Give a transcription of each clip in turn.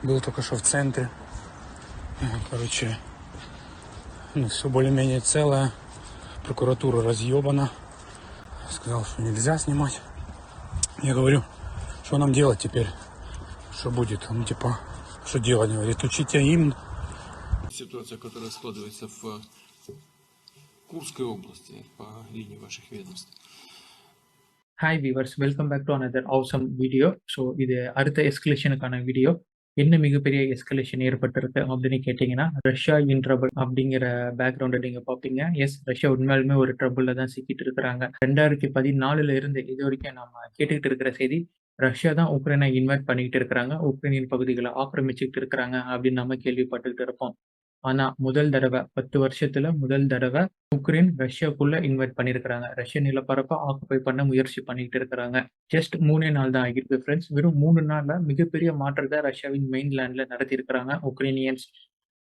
Был только что в центре. Короче, все более-менее целое. Прокуратура разъебана. Сказал, что нельзя снимать. Я говорю, что нам делать теперь? Что будет? Он типа, что делать? Говорит, учите гимн. Ситуация, которая складывается в Курской области по линии ваших ведомств. Hi viewers, welcome back to another awesome video. So இது அடுத்த எஸ்கலேஷனுக்கான video. என்ன மிகப்பெரிய எஸ்கலேஷன் ஏற்பட்டிருக்கு அப்படின்னு கேட்டிங்கன்னா, ரஷ்யா இன் ட்ரபிள் அப்படிங்கிற பேக்ரவுண்டை நீங்கள் பார்ப்பீங்க. எஸ், ரஷ்யா உண்மையாலுமே ஒரு ட்ரபிளில் தான் சிக்கிட்டு இருக்கிறாங்க. 2014 இருந்து இது வரைக்கும் நம்ம கேட்டுக்கிட்டு இருக்கிற செய்தி, ரஷ்யா தான் உக்ரைனை இன்வைட் பண்ணிக்கிட்டு இருக்கிறாங்க, உக்ரைனின் பகுதிகளை ஆக்கிரமிச்சுக்கிட்டு இருக்கிறாங்க அப்படின்னு நம்ம கேள்விப்பட்டுக்கிட்டு இருப்போம். ஆனா முதல் தடவை 10 வருஷத்துல முதல் தடவை உக்ரைன் ரஷ்யாக்குள்ள இன்வைட் பண்ணியிருக்கிறாங்க. ரஷ்ய நிலப்பரப்பை ஆக்குபை பண்ண முயற்சி பண்ணிட்டு இருக்கிறாங்க. ஜஸ்ட் 3 நாள் தான் ஆகிருக்கு ஃப்ரெண்ட்ஸ். வெறும் 3 நாள்ல மிகப்பெரிய மாற்றத்தை ரஷ்யாவின் மெயின்லேண்ட்ல நடத்தி இருக்கிறாங்க உக்ரைனியன்ஸ்.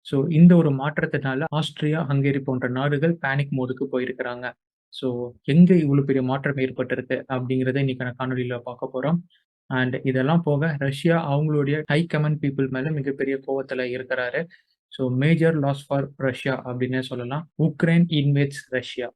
ஸோ இந்த ஒரு மாற்றத்தினால ஆஸ்திரியா, ஹங்கேரி போன்ற நாடுகள் பேனிக் மோடுக்கு போயிருக்கிறாங்க. ஸோ எங்க இவ்வளவு பெரிய மாற்றம் ஏற்பட்டிருக்கு அப்படிங்கிறத இன்னைக்கான காணொலியில பார்க்க போறோம். அண்ட் இதெல்லாம் போக ரஷ்யா அவங்களுடைய ஹை கமாண்ட் பீப்புள் மேல மிகப்பெரிய கோவத்துல இருக்கிறாரு. So major loss for Russia அப்படின்னு சொல்லலாம். Ukraine invades Russia.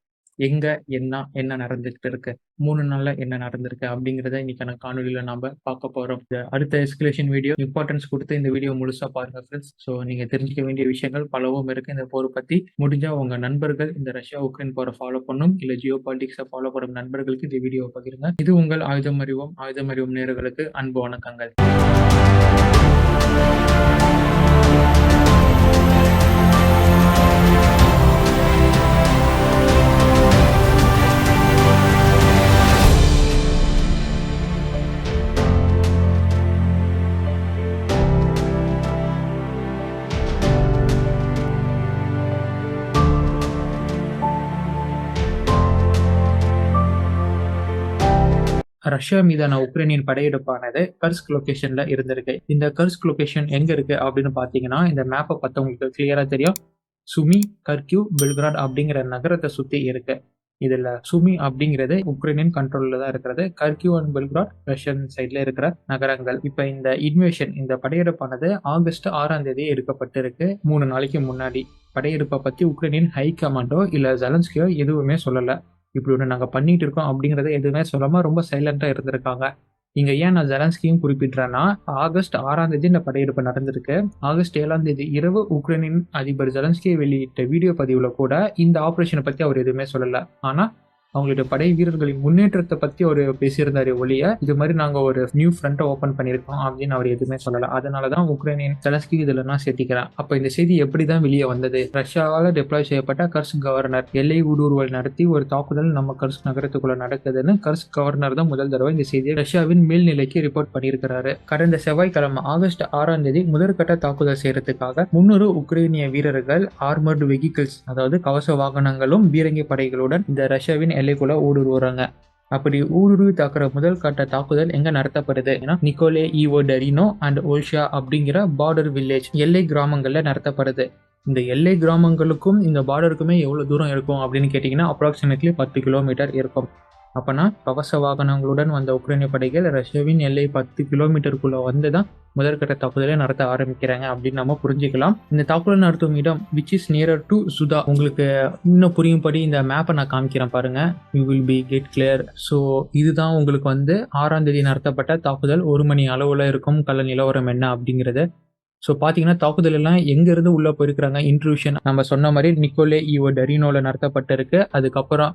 எங்க என்ன நடந்துகிட்டு இருக்கு, 3 நாள்ல என்ன நடந்திருக்கு அப்படிங்கிறத இன்னைக்கான காணொலியில நாம பார்க்க போறோம். அடுத்த எஸ்கலேஷன் வீடியோ இம்பார்ட்டன்ஸ் கொடுத்து இந்த வீடியோ முழுசா பாருங்க ஃப்ரெண்ட்ஸ். ஸோ நீங்க தெரிஞ்சுக்க வேண்டிய விஷயங்கள் பலவும் இருக்கு இந்த போரை பத்தி. முடிஞ்சா உங்க நண்பர்கள் இந்த ரஷ்யா உக்ரைன் போரை ஃபாலோ பண்ணும், இல்ல ஜியோ பாலிட்டிக்ஸை ஃபாலோ பண்ணும் நண்பர்களுக்கு இந்த வீடியோ பகிருங்க. இது உங்கள் ஆயுதம் அறிவோம் நேயர்களுக்கு அன்பு வணக்கங்கள். ரஷ்யா மீதான உக்ரைனின் படையெடுப்பானது கர்ஸ்க் லொகேஷன்ல இருந்திருக்கு. இந்த கர்ஸ்க் லொகேஷன் எங்க இருக்கு அப்படின்னு பாத்தீங்கன்னா, இந்த மேப்பை பார்த்தவங்களுக்கு கிளியரா தெரியும். சுமி, கர்கியூ, பெல்கிராட் அப்படிங்கிற நகரத்தை சுத்தி இருக்கு. இதுல சுமி அப்படிங்கிறது உக்ரைனின் கண்ட்ரோல்ல தான் இருக்கிறது. கர்கியூ அண்ட் பெல்கிராட் ரஷ்யன் சைட்ல இருக்கிற நகரங்கள். இப்ப இந்த இன்வேஷன், இந்த படையெடுப்பானது ஆகஸ்ட் 6ஆம் தேதி எடுக்கப்பட்டிருக்கு. 3 நாளைக்கு முன்னாடி. படையெடுப்பை பத்தி உக்ரைனின் ஹை கமாண்டோ இல்ல ஜெலன்ஸ்கியோ எதுவுமே சொல்லல. இப்படி ஒன்று நாங்கள் பண்ணிட்டு இருக்கோம் அப்படிங்கிறத எதுவுமே சொல்லாம ரொம்ப சைலண்டா இருந்திருக்காங்க. இங்க ஏன் நான் ஜெலன்ஸ்கியும் குறிப்பிடுறேன்னா, ஆகஸ்ட் 6ஆம் தேதி இந்த படையெடுப்பு நடந்திருக்கு. ஆகஸ்ட் 7ஆம் தேதி இரவு உக்ரைனின் அதிபர் ஜெலன்ஸ்கி வெளியிட்ட வீடியோ பதிவுல கூட இந்த ஆபரேஷனை பத்தி அவர் எதுவுமே சொல்லல. ஆனா அவங்களுடைய படை வீரர்களின் முன்னேற்றத்தை பத்தி அவர் பேசியிருந்தாரு ஒழிய, இது மாதிரி நாங்க ஒரு நியூ ஃப்ரண்ட்டை ஓபன் பண்ணியிருக்கோம் அப்படின்னு அவர் எதுவுமே சொல்லல. அதனாலதான் உக்ரைனின் ஜெலன்ஸ்கி இதுல நான் சேர்த்திக்கிறேன். அப்ப இந்த செய்தி எப்படிதான் வெளியே வந்தது? ரஷ்யாவால் டெப்ளாய் செய்யப்பட்ட கர்ஸ்க் கவர்னர் எல்லை ஊடுருவல் நடத்தி ஒரு தாக்குதல் நம்ம கர்ஸ்க் நகரத்துக்குள்ள நடக்குதுன்னு கர்ஸ்க் கவர்னர் தான் முதல் தடவை இந்த செய்தியை ரஷ்யாவின் மேல்நிலைக்கு ரிப்போர்ட் பண்ணியிருக்கிறாரு. கடந்த செவ்வாய்க்கிழமை ஆகஸ்ட் 6ஆம் தேதி முதற்கட்ட தாக்குதல் செய்யறதுக்காக 300 உக்ரைனிய வீரர்கள் ஆர்மர்டு வெஹிக்கிள்ஸ், அதாவது கவச வாகனங்களும் பீரங்கி படைகளுடன் இந்த ரஷ்யாவின் எல்லைக்குள்ள ஊடுருவுறாங்க. அப்படி ஊடுருவி தாக்குற முதல் கட்ட தாக்குதல் எங்க நடத்தப்படுது? நிக்கோலே ஈவோடரினோ அண்ட் ஓல்ஷா அப்படிங்கிற பார்டர் வில்லேஜ் எல்லை கிராமங்கள்ல நடத்தப்படுது. இந்த எல்லை கிராமங்களுக்கும் இந்த பார்டருக்குமே எவ்வளவு தூரம் இருக்கும் அப்படின்னு கேட்டீங்கன்னா, அப்ராக்சிமேட்லி 10 கிலோமீட்டர் இருக்கும். அப்பனா கவச வாகனங்களுடன் வந்த உக்ரைனிய படைகள் ரஷ்யாவின் எல்லை 10 கிலோமீட்டருக்குள்ள வந்துதான் முதற்கட்ட தாக்குதலை நடத்த ஆரம்பிக்கிறாங்க அப்படின்னு நம்ம புரிஞ்சுக்கலாம். இந்த தாக்குதல் நடத்தும் இடம் which is nearer to Sudha. உங்களுக்கு இன்னும் புரியும்படி இந்த மேப்பை நான் காமிக்கிறேன் பாருங்க. You will be get clear. So இதுதான் உங்களுக்கு 6ஆம் தேதி நடத்தப்பட்ட தாக்குதல். 1 மணி அளவுல இருக்கும் கள நிலவரம் என்ன அப்படிங்கிறது. ஸோ பார்த்தீங்கன்னா தாக்குதல் எல்லாம் எங்கேருந்து உள்ளே போயிருக்கிறாங்க. இன்ட்ரூஷன் நம்ம சொன்ன மாதிரி நிக்கோலே ஈவோடரினோவில் நடத்தப்பட்டிருக்கு. அதுக்கப்புறம்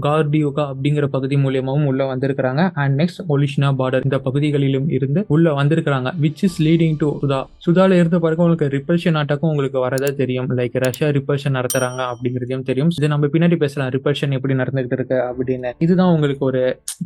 கார்டியோகா அப்படிங்கிற பகுதி மூலியமாவும் உள்ள வந்திருக்கிறாங்க. அண்ட் நெக்ஸ்ட் ஒலிஷ்னா பார்டர் இந்த பகுதிகளிலும் இருந்து உள்ள வந்திருக்கிறாங்க. Which is leading to Sudzha. சுதால இருந்து பாருங்க, உங்களுக்கு ரிப்பல்ஷன் அட்டாக்கும் உங்களுக்கு வரதா தெரியும். லைக் ரஷ்யா ரிப்பல்ஷன் நடத்துறாங்க அப்படிங்கிறதையும் தெரியும். இது நம்ம பின்னாடி பேசலாம், ரிப்பல்ஷன் எப்படி நடந்துகிட்டு இருக்கு அப்படின்னு. இதுதான் உங்களுக்கு ஒரு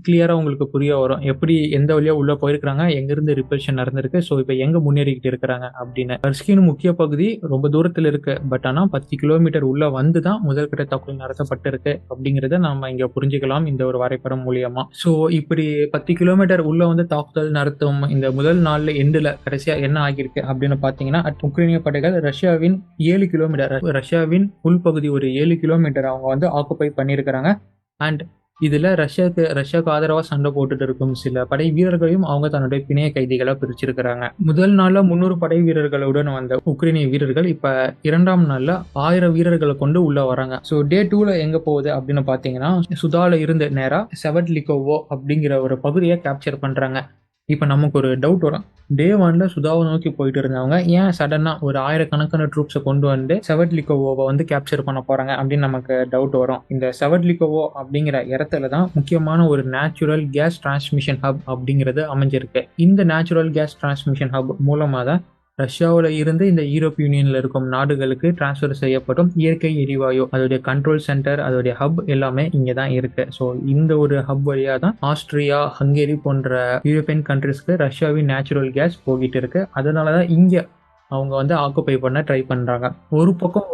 கிளியரா உங்களுக்கு புரிய வரும், எப்படி எந்த வழியா உள்ள போயிருக்கிறாங்க, எங்கிருந்து ரிப்பல்ஷன் நடந்திருக்கு, ஸோ இப்போ எங்க முன்னேறிக்கிட்டு இருக்கிறாங்க அப்படின்னு. கர்ஸ்கின் முக்கிய பகுதி ரொம்ப தூரத்தில் இருக்கு. பட் ஆனால் 10 கிலோமீட்டர் உள்ள வந்து தான் முதற்கட்ட தாக்குதல் நடத்தப்பட்டிருக்கு அப்படிங்கிறத நம்ம இங்க புரிஞ்சுக்கலாம் இந்த ஒரு வரைபடம் மூலியமா. சோ இப்படி 10 கிலோமீட்டர் உள்ள வந்து தாக்குதல் நடத்தும் இந்த முதல் நாள்ல எண்டுல கடைசியா என்ன ஆகியிருக்கு அப்படின்னு பாத்தீங்கன்னா, உக்ரைனிய படைகள் ரஷ்யாவின் 7 கிலோமீட்டர், ரஷ்யாவின் உள்பகுதி ஒரு 7 கிலோமீட்டர் அவங்க வந்து ஆக்குபை பண்ணியிருக்கிறாங்க. அண்ட் இதுல ரஷ்யாவுக்கு ஆதரவா சண்டை போட்டுட்டு இருக்கும் சில படை வீரர்களையும் அவங்க தன்னுடைய பிணைய கைதிகளா பிரிச்சிருக்கிறாங்க. முதல் நாள்ல 300 படை வீரர்களுடன் வந்த உக்ரைனிய வீரர்கள் இப்ப 2ஆம் நாள்ல 1000 வீரர்களை கொண்டு உள்ள வராங்க. ஸோ டே 2ல எங்க போகுது அப்படின்னு பாத்தீங்கன்னா, சுதால இருந்து நேரா செவட்லிகோவோ அப்படிங்கிற ஒரு பகுதியை கேப்சர் பண்றாங்க. இப்ப நமக்கு ஒரு டவுட் வரும். டே 1ல சுதாவை நோக்கி போயிட்டு இருந்தவங்க ஏன் சடனா ஒரு 1000கணக்கான ட்ரூப்ஸை கொண்டு வந்து செவட்லிகோவோவை வந்து கேப்சர் பண்ண போறாங்க அப்படின்னு நமக்கு டவுட் வரும். இந்த செவட்லிகோவோ அப்படிங்கிற இடத்துல தான் முக்கியமான ஒரு நேச்சுரல் கேஸ் டிரான்ஸ்மிஷன் ஹப் அப்படிங்கிறது அமைஞ்சிருக்கு. இந்த நேச்சுரல் கேஸ் டிரான்ஸ்மிஷன் ஹப் மூலமா தான் ரஷ்யாவில் இருந்து இந்த யூரோப் யூனியன்ல இருக்கும் நாடுகளுக்கு டிரான்ஸ்ஃபர் செய்யப்படும் இயற்கை எரிவாயு, அதோடைய கண்ட்ரோல் சென்டர், அதோடைய ஹப் எல்லாமே இங்கே தான் இருக்கு. ஸோ இந்த ஒரு ஹப் வழியாக தான் ஆஸ்திரியா, ஹங்கேரி போன்ற யூரோப்பியன் கண்ட்ரிஸ்க்கு ரஷ்யாவின் நேச்சுரல் கேஸ் போகிட்டு இருக்கு. அதனால தான் இங்கே அவங்க வந்து ஆக்குபை பண்ண ட்ரை பண்றாங்க. ஒரு பக்கம்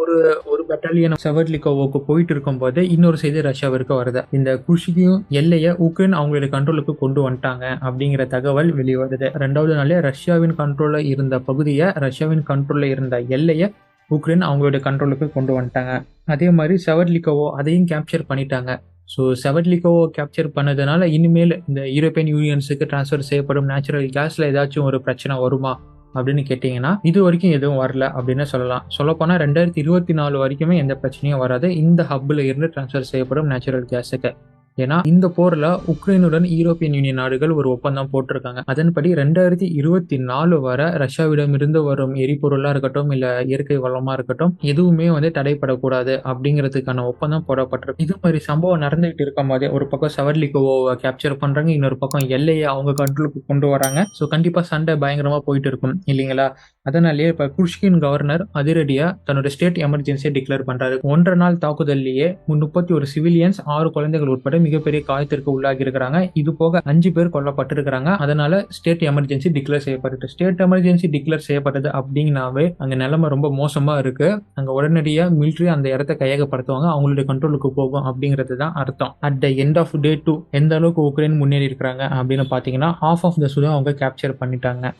ஒரு பெட்டாலியன் செவட்லிகோவோக்கு போயிட்டு இருக்கும் போது இன்னொரு செய்தி ரஷ்யாவிற்கு வருது. இந்த குர்ஸ்கியும் எல்லையை உக்ரைன் அவங்களுடைய கண்ட்ரோலுக்கு கொண்டு வந்துட்டாங்க அப்படிங்கிற தகவல் வெளிவருது. 2வது நாளே ரஷ்யாவின் கண்ட்ரோல்ல இருந்த பகுதியை, ரஷ்யாவின் கண்ட்ரோல்ல இருந்த எல்லையை உக்ரைன் அவங்களுடைய கண்ட்ரோலுக்கு கொண்டு வந்துட்டாங்க. அதே மாதிரி செவட்லிகோவோ அதையும் கேப்சர் பண்ணிட்டாங்க. ஸோ செவட்லிகோவோ கேப்சர் பண்ணதுனால இனிமேல் இந்த யூரோப்பியன் யூனியன்ஸுக்கு டிரான்ஸ்ஃபர் செய்யப்படும் நேச்சுரல் கேஸ்ல ஏதாச்சும் ஒரு பிரச்சனை வருமா அப்படின்னு கேட்டிங்கன்னா, இது வரைக்கும் எதுவும் வரல அப்படின்னு சொல்லலாம். சொல்லப்போனால் 2024 வரைக்குமே எந்த பிரச்சனையும் வராது இந்த ஹப்பில் இருந்து டிரான்ஸ்ஃபர் செய்யப்படும் நேச்சுரல் கேஸுக்கு. ஏன்னா இந்த போர்ல உக்ரைனுடன் யூரோப்பியன் யூனியன் நாடுகள் ஒரு ஒப்பந்தம் போட்டிருக்காங்க. அதன்படி 2024 வரை ரஷ்யாவிடம் இருந்து வரும் எரிபொருளா இருக்கட்டும், இல்ல இயற்கை வளமா இருக்கட்டும், எதுவுமே வந்து தடைப்படக்கூடாது அப்படிங்கிறதுக்கான ஒப்பந்தம் போடப்பட்டிருக்கு. இது மாதிரி சம்பவம் நடந்துகிட்டு இருக்கும் போதே ஒரு பக்கம் செவட்லிகோவோவை கேப்சர் பண்றாங்க, இன்னொரு பக்கம் எல்லையை அவங்க கண்ட்ரோலுக்கு கொண்டு வராங்க. ஸோ கண்டிப்பா சண்டை பயங்கரமா போயிட்டு இருக்கும் இல்லைங்களா? அதனாலேயே இப்ப குர்ஸ்கின் கவர்னர் அதிரடியா தன்னோட ஸ்டேட் எமர்ஜென்சியை டிக்ளேர் பண்றாரு. 1.5 நாள் தாக்குதல்லையே 31 சிவிலியன்ஸ், 6 குழந்தைகள் உட்பட மிகப்பெரிய காயத்திற்கு உள்ளாகி இருக்கிறாங்க. இது போக 5 பேர் கொல்லப்பட்டிருக்கிறாங்க. அதனால ஸ்டேட் எமர்ஜென்சி டிக்ளேர் செய்யப்பட்டு, ஸ்டேட் எமர்ஜென்சி டிக்ளேர் செய்யப்பட்டது அப்படின்னாவே அங்க நிலைமை ரொம்ப மோசமா இருக்கு. அங்க உடனடியா மிலிட்ரி அந்த இடத்தை கையகப்படுத்துவாங்க, அவங்களுடைய கண்ட்ரோலுக்கு போகும் அப்படிங்கிறது தான் அர்த்தம். அட் த எண்ட் ஆஃப் டே 2 எந்த அளவுக்கு உக்ரைன் முன்னேறி இருக்கிறாங்க அப்படின்னு பாத்தீங்கன்னா, half ஆஃப் த சுதா அவங்க கேப்சர் பண்ணிட்டாங்க.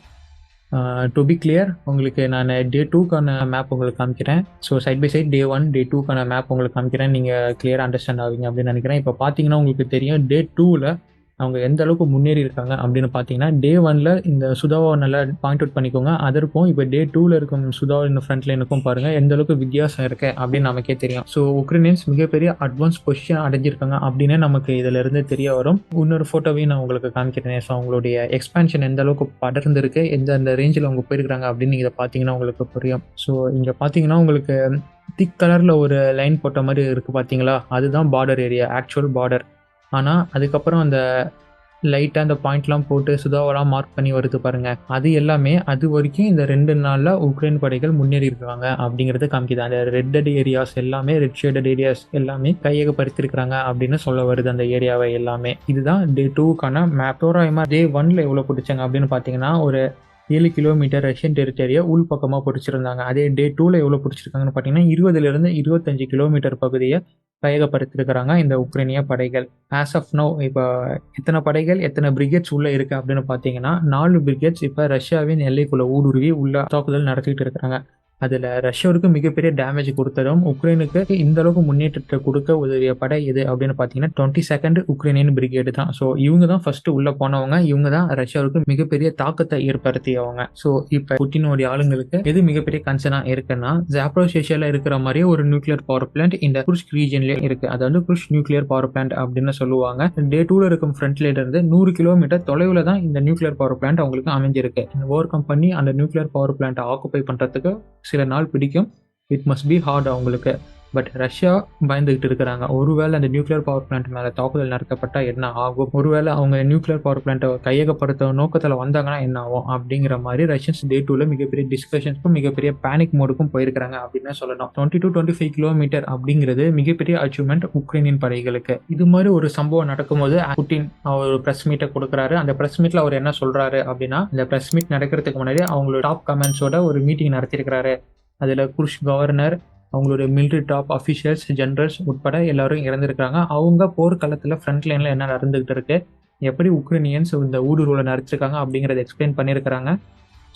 டு பி கிளியர், உங்களுக்கு நான் டே 2க்கான மேப் உங்களுக்கு காமிக்கிறேன். So side by side day 1 day 2க்கான மேப் உங்களுக்கு காமிக்கிறேன். நீங்கள் கிளியராக அண்டர்ஸ்டாண்ட் ஆவீங்க அப்படின்னு நினைக்கிறேன். இப்போ பார்த்தீங்கன்னா உங்களுக்கு தெரியும் டே 2ல் அவங்க எந்த அளவுக்கு முன்னேறி இருக்காங்க அப்படின்னு பார்த்தீங்கன்னா, டே 1ல இந்த சுதாவை நல்லா பாயிண்ட் அவுட் பண்ணிக்கோங்க. அதற்கும் இப்போ டே 2ல இருக்கும் சுதாவின் ஃப்ரண்ட் லைனுக்கும் பாருங்க எந்த அளவுக்கு வித்தியாசம் இருக்கு அப்படின்னு நமக்கே தெரியும். ஸோ உக்ரைனியன்ஸ் மிகப்பெரிய அட்வான்ஸ் பொசிஷன் அடைஞ்சிருக்காங்க அப்படின்னு நமக்கு இதுல இருந்து தெரிய வரும். இன்னொரு போட்டோவையும் நான் உங்களுக்கு காமிக்கிறேன். ஸோ அவங்களுடைய எக்ஸ்பான்ஷன் எந்த அளவுக்கு படர்ந்துருக்கு, எந்த ரேஞ்சில் அவங்க போயிருக்காங்க அப்படின்னு இதை பார்த்தீங்கன்னா உங்களுக்கு புரியும். ஸோ இங்கே பார்த்தீங்கன்னா உங்களுக்கு திக் கலர்ல ஒரு லைன் போட்ட மாதிரி இருக்கு பார்த்தீங்களா, அதுதான் பார்டர் ஏரியா, ஆக்சுவல் பார்டர். ஆனால் அதுக்கப்புறம் அந்த லைட்டாக அந்த பாயிண்ட்லாம் போட்டு சுதாவெல்லாம் மார்க் பண்ணி வருது பாருங்க, அது எல்லாமே அது வரைக்கும் இந்த 2 நாளில் உக்ரைன் படைகள் முன்னேறி இருக்காங்க அப்படிங்கிறது காமிக்குது. அந்த ரெட்டட் ஏரியாஸ் எல்லாமே, ரெட் ஷேடட் ஏரியாஸ் எல்லாமே கையகப்படுத்திருக்கிறாங்க அப்படின்னு சொல்ல வருது அந்த ஏரியாவை எல்லாமே. இதுதான் டே 2க்கான மேப். தோராயமாக டே 1ல எவ்வளோ பிடிச்சாங்க அப்படின்னு பார்த்தீங்கன்னா, ஒரு 7 கிலோமீட்டர் ரஷ்யன் டெரிட்டரியை உள் பக்கமாக பிடிச்சிருந்தாங்க. அதே டே 2ல எவ்வளோ பிடிச்சிருக்காங்கன்னு பார்த்தீங்கன்னா, 20லேருந்து 25 கிலோமீட்டர் பகுதியை கையகப்படுத்திருக்கிறாங்க இந்த உக்ரைனிய படைகள். ஆஸ் ஆஃப் நோ இப்போ எத்தனை படைகள், எத்தனை பிரிகேட்ஸ் உள்ள இருக்கு அப்படின்னு பார்த்தீங்கன்னா, 4 பிரிகேட்ஸ் இப்போ ரஷ்யாவின் எல்லைக்குள்ள ஊடுருவி உள்ள தாக்குதல் நடத்திட்டு இருக்கிறாங்க. அதில் ரஷ்யாவுக்கு மிகப்பெரிய டேமேஜ் கொடுத்ததும் உக்ரைனுக்கு இந்த அளவுக்கு முன்னேற்றத்தை கொடுக்க உதவிய படை எது அப்படின்னு பார்த்தீங்கன்னா 22nd உக்ரைனியன் பிரிகேடு தான். ஸோ இவங்க தான் ஃபர்ஸ்ட் உள்ள போனவங்க, இவங்க தான் ரஷ்யாவுக்கு மிகப்பெரிய தாக்கத்தை ஏற்படுத்தியவங்க. ஸோ இப்போ புட்டினுடைய ஆளுங்களுக்கு எது மிகப்பெரிய கன்சர்னா இருக்குன்னா, ஜாப்ரோசியால இருக்கிற மாதிரியே ஒரு நியூக்ளியர் பவர் பிளான்ட் இந்த குர்ஸ்க் ரீஜன்லேயே இருக்கு. அது வந்து குர்ஸ்க் நியூக்ளியர் பவர் பிளான்ட் அப்படின்னு சொல்லுவாங்க. டே 2ல இருக்கும் ஃப்ரண்ட்ல இருந்து 100 கிலோமீட்டர் தொலைவில் தான் இந்த நியூக்ளியர் பவர் பிளான்ட் அவங்களுக்கு அமைஞ்சிருக்கு. ஓவர் கம் பண்ணி அந்த நியூக்ளியர் பவர் பிளான்ட்டை ஆக்குபை பண்ணுறதுக்கு சில நாள் பிடிக்கும். இட் மஸ்ட் பி ஹார்ட் அவங்களுக்கு. பட் ரஷ்யா பயந்துகிட்டு இருக்கிறாங்க, ஒருவேளை அந்த நியூக்ளியர் பவர் பிளான்ட் மேலே தாக்குதல் நடத்தப்பட்டா என்ன ஆகும், ஒருவேளை அவங்க நியூக்ளியர் பவர் பிளான்ட்டை கையகப்படுத்த நோக்கத்தில் வந்தாங்கன்னா என்ன ஆகும் அப்படிங்கிற மாதிரி ரஷ்யன்ஸ் டே 2ல மிகப்பெரிய டிஸ்கஷன்ஸ்க்கும் மிகப்பெரிய பேனிக் மோடுக்கும் போயிருக்கிறாங்க அப்படின்னு சொல்லணும். 20-25 கிலோமீட்டர் அப்படிங்கிறது மிகப்பெரிய அச்சீவ்மெண்ட் உக்ரைனியன் படைகளுக்கு. இது மாதிரி ஒரு சம்பவம் நடக்கும்போது புட்டின் அவர் பிரஸ் மீட்டை கொடுக்குறாரு. அந்த பிரஸ் மீட்ல அவர் என்ன சொல்றாரு அப்படின்னா, இந்த பிரஸ் மீட் நடக்கிறதுக்கு முன்னாடி அவங்களோட டாப் கமெண்ட்ஸோட ஒரு மீட்டிங் நடத்திருக்கிறாரு. அதில் குர்ஸ்க் கவர்னர், அவங்களுடைய மிலிட்ரி டாப் அஃபிஷியல்ஸ், ஜெனரல்ஸ் உட்பட எல்லாரும் இறந்துருக்காங்க. அவங்க போர்க்களத்தில் ஃப்ரண்ட் லைனில் என்ன நடந்துகிட்டு இருக்கு, எப்படி உக்ரைனியன்ஸ் இந்த ஊடுருவலை நடத்திருக்காங்க அப்படிங்கிறத எக்ஸ்பிளைன் பண்ணியிருக்கிறாங்க.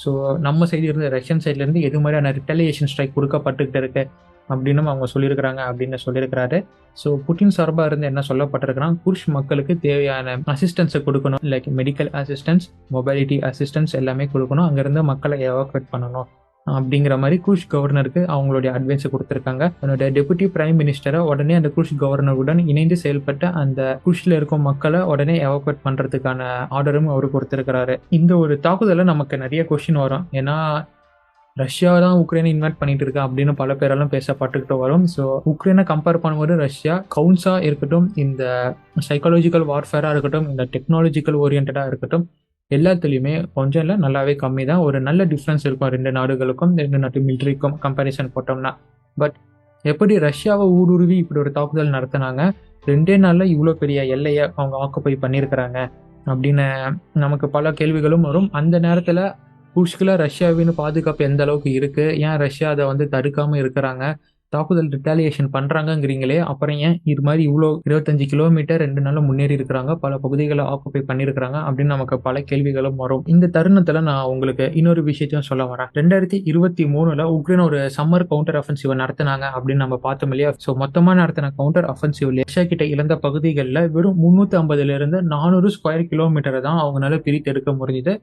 ஸோ நம்ம சைடு இருந்து, ரஷ்யன் சைட்லேருந்து எது மாதிரியான ரிட்டலியேஷன் ஸ்ட்ரைக் கொடுக்கப்பட்டுக்கிட்டு இருக்கு, அப்படின்னு அவங்க சொல்லியிருக்கிறாங்க அப்படின்னு சொல்லியிருக்கிறாரு. ஸோ புட்டின் சார்பாக இருந்து என்ன சொல்லப்பட்டிருக்குன்னா, குர்ஷ் மக்களுக்கு தேவையான அசிஸ்டன்ஸை கொடுக்கணும், like medical assistance, mobility assistance எல்லாமே கொடுக்கணும், அங்கேருந்து மக்களை எவாக்குவேட் பண்ணணும் அப்படிங்கிற மாதிரி குர்ஷ் கவர்னருக்கு அவங்களுடைய அட்வைஸை கொடுத்துருக்காங்க. தன்னுடைய டெபுட்டி பிரைம் மினிஸ்டரை உடனே அந்த குர்ஷ் கவர்னருடன் இணைந்து செயல்பட்ட அந்த குர்ஷ்ல இருக்கும் மக்களை உடனே எவாக்குவேட் பண்றதுக்கான ஆர்டரும் அவர் கொடுத்திருக்கிறாரு. இந்த ஒரு தாக்குதல நமக்கு நிறைய கொஸ்டின் வரும். ஏன்னா ரஷ்யா தான் உக்ரைனை இன்வைட் பண்ணிட்டு இருக்கா அப்படின்னு பல பேரெல்லாம் பேசப்பட்டுக்கிட்டு வரும். ஸோ உக்ரைனை கம்பேர் பண்ணும்போது ரஷ்யா கவுன்ஸா இருக்கட்டும், இந்த சைக்காலஜிக்கல் வார்ஃபேரா இருக்கட்டும், இந்த டெக்னாலஜிக்கல் ஓரியன்டா இருக்கட்டும், எல்லாத்துலேயுமே கொஞ்சம் இல்லை நல்லாவே கம்மி தான். ஒரு நல்ல டிஃப்ரென்ஸ் இருக்கும் ரெண்டு நாடுகளுக்கும், ரெண்டு நாட்டு மிலிட்ரிக்கும் கம்பேரிசன் போட்டோம்னா. பட் எப்படி ரஷ்யாவை ஊடுருவி இப்படி ஒரு தாக்குதல் நடத்தினாங்க, 2 நாளில் இவ்வளோ பெரிய எல்லையை அவங்க ஆக்குப்பை பண்ணியிருக்கிறாங்க அப்படின்னு நமக்கு பல கேள்விகளும் வரும். அந்த நேரத்தில் குர்ஷ்கில் ரஷ்யாவின் பாதுகாப்பு எந்த அளவுக்கு இருக்குது, ஏன் ரஷ்யா அதை வந்து தடுக்காமல் இருக்கிறாங்க, தாக்குதல் ரிட்டாலியேஷன் பண்ணுறாங்கங்கிறீங்களே, அப்புறம் ஏன் இது மாதிரி இவ்வளோ 25 கிலோமீட்டர் 2 நாளில் முன்னேறி இருக்கிறாங்க, பல பகுதிகளை ஆக்குப்பை பண்ணியிருக்கிறாங்க அப்படின்னு நமக்கு பல கேள்விகளும் வரும். இந்த தருணத்தில் நான் உங்களுக்கு இன்னொரு விஷயத்தையும் சொல்ல வரேன். 2023 உக்ரைன் ஒரு சம்மர் கவுண்டர் அஃபென்சிவ் நடத்தினாங்க அப்படின்னு நம்ம பார்த்தோம் இல்லையா. ஸோ மொத்தமாக நடத்தின கவுண்டர் அஃபென்சிவ்ல ரஷ்யா கிட்ட இழந்த பகுதிகளில் வெறும் 350 400 ஸ்கொயர் கிலோமீட்டரை தான் அவங்களால பிரித்தெடுக்க முடிஞ்சது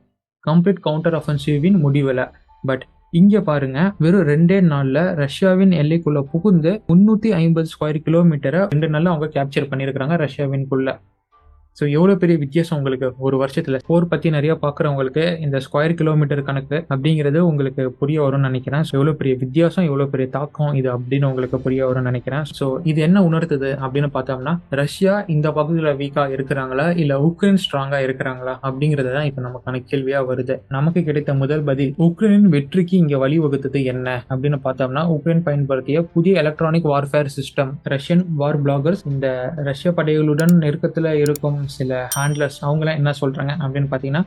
கம்ப்ளீட் கவுண்டர் அஃபென்சிவின் முடிவில். பட் இங்க பாருங்க, வெறும் 2 நாள்ல ரஷ்யாவின் எல்லைக்குள்ள புகுந்து 350 ஸ்கொயர் கிலோமீட்டரை 2 நாள்ல அவங்க கேப்சர் பண்ணியிருக்கிறாங்க ரஷ்யாவின்குள்ள. ஸோ எவ்வளோ பெரிய வித்தியாசம் உங்களுக்கு ஒரு வருஷத்துல. போர் பத்தி நிறைய பார்க்குறவங்களுக்கு இந்த ஸ்கொயர் கிலோமீட்டர் கணக்கு அப்படிங்கிறது உங்களுக்கு புரிய வரும்னு நினைக்கிறேன். ஸோ எவ்வளோ பெரிய வித்தியாசம், எவ்வளோ பெரிய தாக்கம் இது அப்படின்னு உங்களுக்கு புரிய வரும்னு நினைக்கிறேன். ஸோ இது என்ன உணர்த்துது அப்படின்னு பார்த்தோம்னா, ரஷ்யா இந்த பகுதியில் வீக்கா இருக்கிறாங்களா இல்லை உக்ரைன் ஸ்ட்ராங்கா இருக்கிறாங்களா அப்படிங்கிறது தான் இப்போ நமக்கான கேள்வியா வருது. நமக்கு கிடைத்த முதல் பதில், உக்ரைனின் வெற்றிக்கு இங்க வழிவகுத்தது என்ன அப்படின்னு பார்த்தோம்னா, உக்ரைன் பயன்படுத்திய புதிய எலக்ட்ரானிக் வார்ஃபேர் சிஸ்டம். ரஷ்யன் வார் பிளாகர்ஸ், இந்த ரஷ்ய படைகளுடன் நெருக்கத்தில் இருக்கும் சில ஹேண்ட்லர்ஸ், அவங்களாம் என்ன சொல்றாங்க அப்படின்னு பார்த்தீங்கன்னா,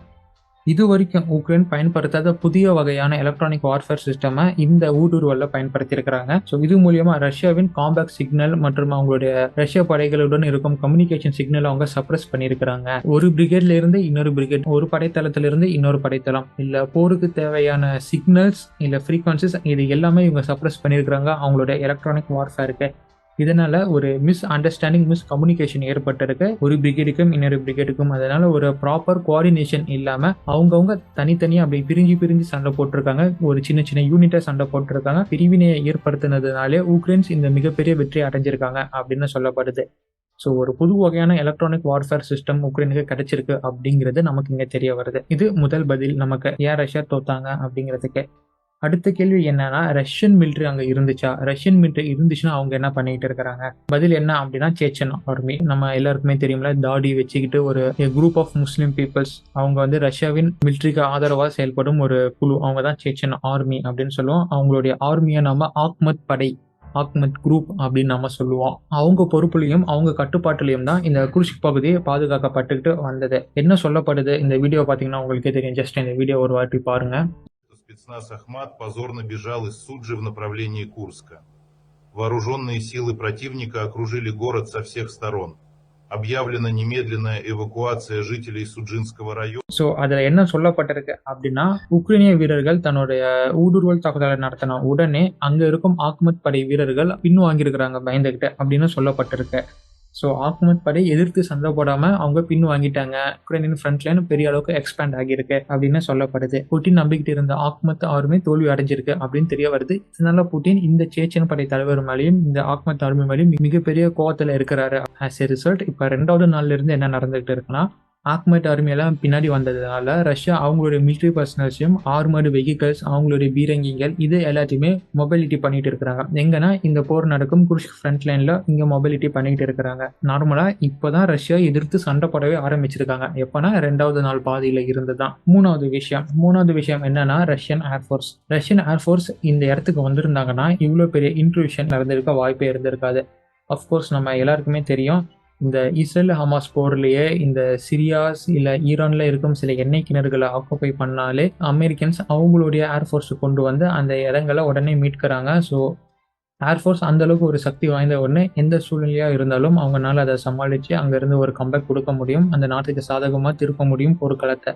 இது வரைக்கும் உக்ரைன் பயன்படுத்தாத புதிய வகையான எலக்ட்ரானிக் வார்ஃபேர் சிஸ்டமை இந்த ஊடுருவலில் பயன்படுத்தியிருக்கிறாங்க. ஸோ இது மூலியமா ரஷ்யாவின் காம்பேக்ட் சிக்னல் மற்றும் அவங்களுடைய ரஷ்ய படைகளுடன் இருக்கும் கம்யூனிகேஷன் சிக்னல் அவங்க சப்ரஸ் பண்ணியிருக்கிறாங்க. ஒரு பிரிகேட்ல இருந்து இன்னொரு பிரிகேட், ஒரு படைத்தளத்திலிருந்து இன்னொரு படைத்தளம், இல்லை போருக்கு தேவையான சிக்னல்ஸ் இல்லை ஃப்ரீக்வன்சிஸ், இது எல்லாமே இவங்க சப்ரஸ் பண்ணியிருக்கிறாங்க அவங்களோட எலக்ட்ரானிக் வார்ஃபேருக்கு. இதனால ஒரு மிஸ் அண்டர்ஸ்டாண்டிங், மிஸ் கம்யூனிகேஷன் ஏற்பட்டிருக்கு ஒரு பிரிகேடுக்கும் இன்னொரு பிரிகேடுக்கும். அதனால ஒரு ப்ராப்பர் கோஆர்டினேஷன் இல்லாம அவங்கவுங்க தனித்தனியா அப்படி பிரிஞ்சு சண்டை போட்டிருக்காங்க, ஒரு சின்ன சின்ன யூனிட்டா சண்டை போட்டிருக்காங்க. பிரிவினையை ஏற்படுத்தினதுனாலே உக்ரைன்ஸ் இந்த மிகப்பெரிய வெற்றி அடைஞ்சிருக்காங்க அப்படின்னு சொல்லப்படுது. ஸோ ஒரு புது வகையான எலக்ட்ரானிக் வார்ஃபேர் சிஸ்டம் உக்ரைனுக்கு கிடைச்சிருக்கு அப்படிங்கிறது நமக்கு இங்க தெரிய வருது. இது முதல் பதில் நமக்கு ஏன் ரஷ்யா தோத்தாங்க அப்படிங்கிறதுக்கு. அடுத்த கேள்வி என்னன்னா, ரஷ்யன் மிலிட்ரி அங்க இருந்துச்சா, ரஷ்யன் மிலிட்ரி இருந்துச்சுன்னா அவங்க என்ன பண்ணிட்டு இருக்கிறாங்க? பதில் என்ன அப்படின்னா, சேச்சன் ஆர்மி. நம்ம எல்லாருக்குமே தெரியும்ல, தாடி வச்சுக்கிட்டு ஒரு குரூப் ஆஃப் முஸ்லீம் பீப்புள்ஸ், அவங்க வந்து ரஷ்யாவின் மிலிட்ரிக்கு ஆதரவாக செயல்படும் ஒரு குழு, அவங்க தான் சேச்சன் ஆர்மி அப்படின்னு சொல்லுவோம். அவங்களுடைய ஆர்மியை நம்ம ஆக்மத் படை, ஆக்மத் குரூப் அப்படின்னு நம்ம சொல்லுவோம். அவங்க பொறுப்புலையும் அவங்க கட்டுப்பாட்டிலையும் தான் இந்த குர்ஸ்க் பகுதியை பாதுகாக்கப்பட்டுக்கிட்டு வந்தது. என்ன சொல்லப்படுது இந்த வீடியோ பார்த்தீங்கன்னா உங்களுக்கே தெரியும். ஜஸ்ட் இந்த வீடியோ ஒரு வாட்டி பாருங்க. Спецназ Ахмат позорно бежал из Суджи в направлении Курска. Вооруженные силы противника окружили город со всех сторон. Объявлена немедленная эвакуация жителей Суджинского района. ஸோ அதில் என்ன சொல்லப்பட்டிருக்கு அப்படின்னா, உக்ரைனிய வீரர்கள் தன்னுடைய ஊடுருவல் தாக்குதலை நடத்தின உடனே அங்கே இருக்கும் ஆக்மத் படை வீரர்கள் பின்வாங்கியிருக்கிறாங்க பயந்துகிட்டு அப்படின்னு சொல்லப்பட்டிருக்கு. ஸோ ஆக்மத் படை எதிர்த்து சண்டை போடாமல் அவங்க பின் வாங்கிட்டாங்க. உக்ரைனின் ஃப்ரண்ட் லைன் பெரிய அளவுக்கு எக்ஸ்பேண்ட் ஆகியிருக்கு அப்படின்னு சொல்லப்படுது. புட்டின் நம்பிக்கிட்டு இருந்த ஆக்மத் ஆர்மி தோல்வி அடைஞ்சிருக்கு அப்படின்னு தெரிய வருது. இதனால புட்டின் இந்த சேச்சன் படை தலைவர் மேலேயும் இந்த ஆக்மத் ஆர்மி மேலேயும் மிகப்பெரிய கோவத்தில் இருக்கிறாரு. ஆஸ் எ ரிசல்ட் இப்போ 2வது நாள்ல இருந்து என்ன நடந்துகிட்டு இருக்குன்னா, ஆக்மட் ஆர்மியெல்லாம் பின்னாடி வந்ததுனால ரஷ்யா அவங்களுடைய மிலிட்ரி பர்சனல்ஸையும் ஆர்மர்டு வெஹிக்கல்ஸ், அவங்களுடைய பீரங்கிகள், இது எல்லாத்தையுமே மொபைலிட்டி பண்ணிட்டு இருக்கிறாங்க. எங்கன்னா இந்த போர் நடக்கும் குர்ஸ்க் ஃப்ரண்ட் லைன்ல இங்க மொபைலிட்டி பண்ணிட்டு இருக்கிறாங்க. நார்மலா இப்பதான் ரஷ்யா எதிர்த்து சண்டை போடவே ஆரம்பிச்சிருக்காங்க. எப்பனா 2வது நாள் பாதியில இருந்துதான். மூணாவது விஷயம் என்னன்னா, ரஷ்யன் ஏர்ஃபோர்ஸ் இந்த இடத்துக்கு வந்திருந்தாங்கன்னா இவ்வளவு பெரிய இன்ட்ரூஷன் நடந்திருக்க வாய்ப்பே இருந்திருக்காது. அஃப்கோர்ஸ் நம்ம எல்லாருக்குமே தெரியும், இந்த இஸ்ரேல் ஹமாஸ் போர்லயே இந்த சிரியாஸ் இல்ல ஈரான்ல இருக்கும் சில எண்ணெய் கிணறுகளை ஆக்குப்பை பண்ணாலே அமெரிக்கன்ஸ் அவங்களுடைய ஏர்ஃபோர்ஸ் கொண்டு வந்து அந்த இடங்களை உடனே மீட்கிறாங்க. ஸோ ஏர்ஃபோர்ஸ் அந்த அளவுக்கு ஒரு சக்தி வாய்ந்த ஒன்று. எந்த சூழ்நிலையா இருந்தாலும் அவங்களால அதை சமாளிச்சு அங்கிருந்து ஒரு கம்பேக் கொடுக்க முடியும், அந்த நாட்டுக்கு சாதகமா திருப்ப முடியும் போர்க்களத்தை.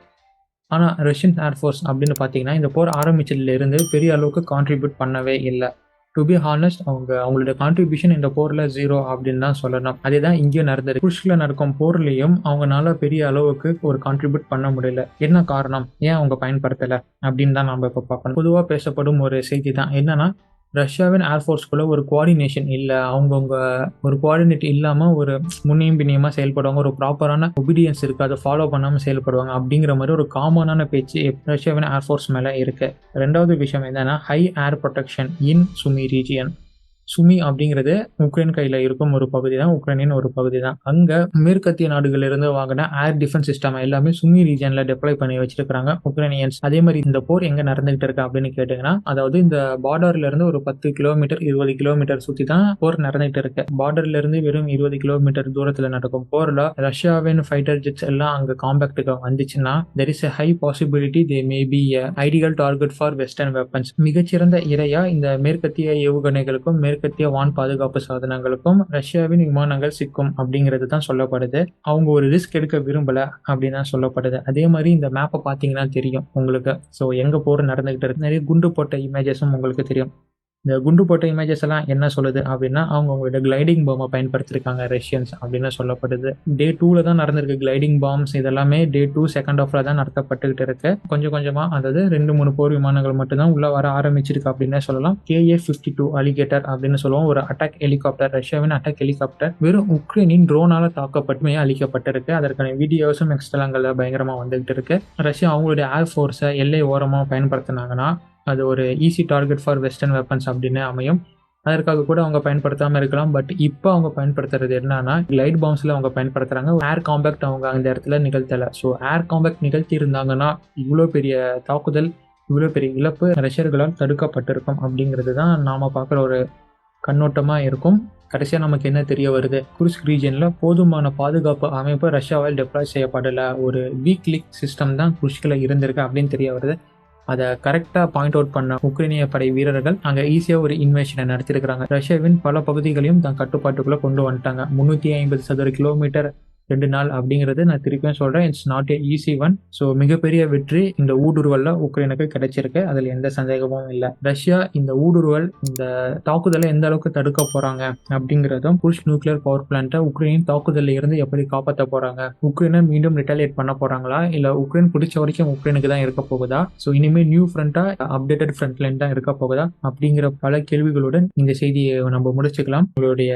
ஆனா ரஷ்யன் ஏர்ஃபோர்ஸ் அப்படின்னு பாத்தீங்கன்னா இந்த போர் ஆரம்பிச்சதுல இருந்து பெரிய அளவுக்கு கான்ட்ரிபியூட் பண்ணவே இல்லை. டு பி ஹானஸ்ட் அவங்களோட கான்ட்ரிபியூஷன் இந்த போர்ல 0 அப்படின்னு தான் சொல்லணும். அதேதான் இங்கேயும் நடந்தது. குர்ஸ்க்ல நடக்கும் போர்லயும் அவங்கனால பெரிய அளவுக்கு ஒரு கான்ட்ரிபியூட் பண்ண முடியல. என்ன காரணம், ஏன் அவங்க பயன்படுத்தல அப்படின்னு தான் நம்ம இப்ப பார்க்கணும். பொதுவா பேசப்படும் ஒரு செய்தி தான் என்னன்னா, ரஷ்யாவின் ஏர்ஃபோர்ஸ்குள்ள ஒரு கோஆர்டினேஷன் இல்லை. அவங்கவுங்க ஒரு கோஆர்டினேட் இல்லாமல் ஒரு முன்னியும் பின்னியமாக செயல்படுவாங்க. ஒரு ப்ராப்பரான ஒபீடியன்ஸ் இருக்குது, அதை ஃபாலோ பண்ணாமல் செயல்படுவாங்க அப்படிங்கிற மாதிரி ஒரு காமனான பேச்சு ரஷ்யாவின் ஏர்ஃபோர்ஸ் மேலே இருக்கு. ரெண்டாவது விஷயம் என்னன்னா, ஹை ஏர் ப்ரொடெக்ஷன் இன் சுமி ரீஜியன். சுமி அப்படிங்கிறது உக்ரைன் கையில் இருக்கும் ஒரு பகுதி தான், உக்ரைனின் ஒரு பகுதி தான். அங்கே மேற்கத்திய நாடுகளிலிருந்து வாங்கின ஏர் டிஃபென்ஸ் சிஸ்டம் எல்லாமே சுமி ரீஜனில் டெப்ளாய் பண்ணி வச்சிருக்காங்க உக்ரைனியன்ஸ். அதே மாதிரி இந்த போர் எங்கே நடந்துகிட்டு இருக்கு அப்படின்னு கேட்டிங்கன்னா, அதாவது இந்த பார்டர்ல இருந்து ஒரு 10 கிலோமீட்டர் 20 கிலோமீட்டர் சுற்றி தான் போர் நடந்துகிட்டு இருக்கு. பார்டர்ல இருந்து வெறும் 20 கிலோமீட்டர் தூரத்தில் நடக்கும் போரில் ரஷ்யாவின் ஃபைட்டர் ஜெட்ஸ் எல்லாம் அங்கே காம்பேக்டுக்கு வந்துச்சுன்னா, there is a high possibility they may be ideal target for western weapons. மிகச்சிறந்த இரையா இந்த மேற்கத்திய ஏவுகணைகளுக்கும் மேற்கத்திய வான் பாதுகாப்பு சாதனங்களுக்கும் ரஷ்யாவின் விமானங்கள் சிக்கும் அப்படிங்கிறது தான் சொல்லப்படுது. அவங்க ஒரு ரிஸ்க் எடுக்க விரும்பல அப்படின்னு தான் சொல்லப்படுது. அதே மாதிரி இந்த மேப்பை பார்த்தீங்கன்னா தெரியும் உங்களுக்கு. ஸோ எங்க போர் நடந்துகிட்டு இருக்கு, நிறைய குண்டு போட்ட இமேஜஸும் உங்களுக்கு தெரியும். இந்த குண்டு போட்ட இமேஜஸ் எல்லாம் என்ன சொல்லுது அப்படின்னா, அவங்களோட கிளைடிங் பாம்பை பயன்படுத்திருக்காங்க ரஷ்யன்ஸ் அப்படின்னு சொல்லப்படுது. Day 2ல தான் நடந்திருக்கு கிளைடிங் பாம்ஸ். இதெல்லாமே Day 2 செகண்ட் ஹாஃப்ல தான் நடத்தப்பட்டுக்கிட்டு இருக்கு. கொஞ்சம் கொஞ்சமா, அதாவது 2-3 போர் விமானங்கள் மட்டும்தான் உள்ள வர ஆரம்பிச்சிருக்கு அப்படின்னே சொல்லலாம். KA-52 அலிகேட்டர் அப்படின்னு சொல்லுவோம், ஒரு அட்டாக் ஹெலிகாப்டர், ரஷ்யாவின் அட்டாக் ஹெலிகாப்டர் வெறும் உக்ரைனின் ட்ரோனால தாக்கப்பட்டுமே அழிக்கப்பட்டிருக்கு. அதற்கான வீடியோஸும் எக்ஸ்ட்ராங்கள்ல பயங்கரமா வந்துகிட்டு இருக்கு. ரஷ்யா அவங்களுடைய ஏர்ஃபோர்ஸை எல்லை ஓரமாக பயன்படுத்தினாங்கன்னா அது ஒரு easy target for western weapons அப்படின்னு அமையும். அதற்காக கூட அவங்க பயன்படுத்தாமல் இருக்கலாம். பட் இப்போ அவங்க பயன்படுத்துறது என்னன்னா, கிளைட் பாம்ஸில் அவங்க பயன்படுத்துகிறாங்க. ஏர் காம்பேக்ட் அவங்க அந்த இடத்துல நிகழ்த்தலை. ஸோ ஏர் காம்பேக்ட் நிகழ்த்தி இருந்தாங்கன்னா இவ்வளோ பெரிய தாக்குதல், இவ்வளோ பெரிய இழப்பு ரஷ்யர்களால் தடுக்கப்பட்டிருக்கும் அப்படிங்கிறது தான் நாம் பார்க்குற ஒரு கண்ணோட்டமாக இருக்கும். கடைசியாக நமக்கு என்ன தெரிய வருது, குர்ஸ்க் ரீஜனில் போதுமான பாதுகாப்பு அமைப்பு ரஷ்யாவால் டெப்ளாய் செய்யப்படலை. ஒரு வீக் லிங்க் சிஸ்டம் தான் குர்ஸ்கில் இருந்திருக்கு அப்படின்னு தெரிய வருது. அதை கரெக்டாக பாயிண்ட் அவுட் பண்ண உக்ரைனிய படை வீரர்கள் அங்கே ஈஸியாக ஒரு இன்வேஷனை நடத்திருக்கிறாங்க. ரஷ்யாவின் பல பகுதிகளையும் தன் கட்டுப்பாட்டுக்குள்ளே கொண்டு வந்துட்டாங்க. 350 சதுர கிலோமீட்டர் 2 நாள் அப்படிங்கிறது நான் திருப்பியும் சொல்கிறேன், it's not a easy one. So மிகப்பெரிய வெற்றி இந்த ஊடுருவலில் உக்ரைனுக்கு கிடைச்சிருக்கு, அதில் எந்த சந்தேகமும் இல்லை. ரஷ்யா இந்த ஊடுருவல், இந்த தாக்குதலை எந்த அளவுக்கு தடுக்க போகிறாங்க அப்படிங்கிறதும், குர்ஸ்க் நியூக்ளியர் பவர் பிளான்ட்டை உக்ரைனின் தாக்குதலில் இருந்து எப்படி காப்பாற்ற போகிறாங்க, உக்ரைனை மீண்டும் ரிட்டாலியேட் பண்ண போகிறாங்களா, இல்லை உக்ரைன் பிடிச்ச வரைக்கும் உக்ரைனுக்கு தான் இருக்க போகுதா, ஸோ இனிமேல் நியூ ஃப்ரண்ட்டாக அப்டேட்டட் ஃப்ரண்ட் லைன் தான் இருக்க போகுதா அப்படிங்கிற பல கேள்விகளுடன் இந்த செய்தியை நம்ம முடிச்சுக்கலாம். உங்களுடைய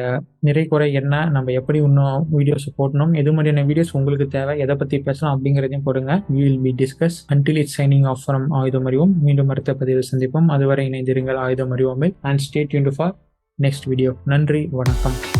நிறை குறை என்ன, நம்ம எப்படி இன்னும் வீடியோஸ் போடணும், எது மாதிரியான வீடியோஸ் உங்களுக்கு தேவை, எதை பற்றி பேசலாம் அப்படிங்கிறதையும் போடுங்க. we will be discuss until it's signing off from ஆயுதம் அறிவோம். மீண்டும் அடுத்த பதிவில் சந்திப்போம். அதுவரை இணைந்திருங்கள் ஆயுதம் அறிவோமில் and stay tuned for next video. நன்றி, வணக்கம்.